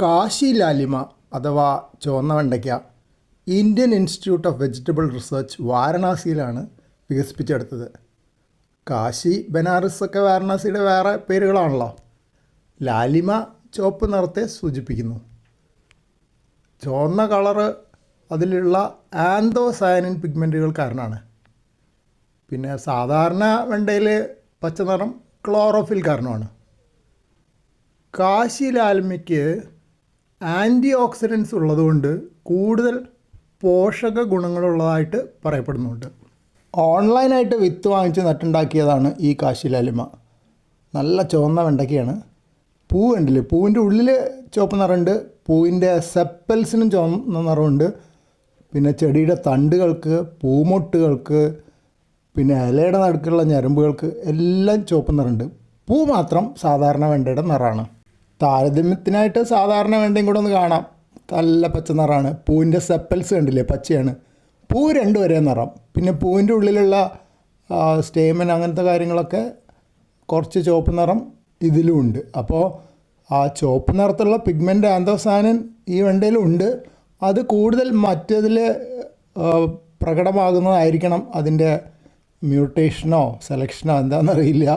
കാശി ലാലിമ അഥവാ ചുവന്ന വെണ്ടയ്ക്ക Indian Institute of Vegetable Research വാരണാസിയിലാണ് വികസിപ്പിച്ചെടുത്തത്. കാശി, ബനാറസ് ഒക്കെ വാരണാസിയുടെ വേറെ പേരുകളാണല്ലോ. ലാലിമ ചുവപ്പ് നിറത്തെ സൂചിപ്പിക്കുന്നു. ചുവന്ന കളറ് അതിലുള്ള ആന്തോസയാനിൻ പിഗ്മെൻറ്റുകൾ കാരണമാണ്. പിന്നെ സാധാരണ വെണ്ടയിൽ പച്ച നിറം ക്ലോറോഫിൽ കാരണമാണ്. കാശി ലാലിമയ്ക്ക് ആൻറ്റി ഓക്സിഡൻസ് ഉള്ളതുകൊണ്ട് കൂടുതൽ പോഷക ഗുണങ്ങളുള്ളതായിട്ട് പറയപ്പെടുന്നുണ്ട്. ഓൺലൈനായിട്ട് വിത്ത് വാങ്ങിച്ച് നട്ടുണ്ടാക്കിയതാണ് ഈ കാശി ലാലിമ. നല്ല ചുവന്ന വെണ്ടയ്ക്കയാണ്. പൂ കണ്ടില്ലേ, പൂവിൻ്റെ ഉള്ളിൽ ചുവപ്പ് നിറമുണ്ട്, പൂവിൻ്റെ സെപ്പൽസിനും ചുവന്ന നിറമുണ്ട്. പിന്നെ ചെടിയുടെ തണ്ടുകൾക്ക്, പൂമൊട്ടുകൾക്ക്, പിന്നെ ഇലയുടെ നടുക്കുള്ള ഞരമ്പുകൾക്ക് എല്ലാം ചുവപ്പ് നിറമുണ്ട്. പൂ മാത്രം സാധാരണ വെണ്ടയുടെ നിറമാണ്. താരതമ്യത്തിനായിട്ട് സാധാരണ വെണ്ടയും കൂടെ ഒന്ന് കാണാം. നല്ല പച്ച നിറമാണ്. പൂവിൻ്റെ സെപ്പൽസ് കണ്ടില്ലേ, പച്ചയാണ്. പൂ രണ്ട് വരെ നിറം. പിന്നെ പൂവിൻ്റെ ഉള്ളിലുള്ള സ്റ്റേമൻ അങ്ങനത്തെ കാര്യങ്ങളൊക്കെ കുറച്ച് ചുവപ്പ് നിറം ഇതിലും ഉണ്ട്. അപ്പോൾ ആ ചുവപ്പ് നിറത്തുള്ള പിഗ്മെൻ്റ് ആന്തോസയാനിൻ ഈ വെണ്ടയിലും ഉണ്ട്. അത് കൂടുതൽ മറ്റതിൽ പ്രകടമാകുന്നതായിരിക്കണം. അതിൻ്റെ മ്യൂട്ടേഷനോ സെലക്ഷനോ എന്താണെന്നറിയില്ല,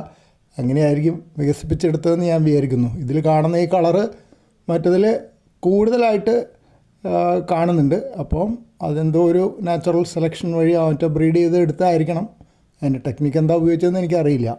അങ്ങനെയായിരിക്കും വികസിപ്പിച്ചെടുത്തതെന്ന് ഞാൻ വിചാരിക്കുന്നു. ഇതിൽ കാണുന്ന ഈ കളറ് മറ്റതിൽ കൂടുതലായിട്ട് കാണുന്നുണ്ട്. അപ്പം അതെന്തോ ഒരു നാച്ചുറൽ സെലക്ഷൻ വഴി മറ്റേ ബ്രീഡ് ചെയ്ത് എടുത്തായിരിക്കണം. അതിൻ്റെ ടെക്നിക്ക് എന്താ ഉപയോഗിച്ചതെന്ന് എനിക്കറിയില്ല.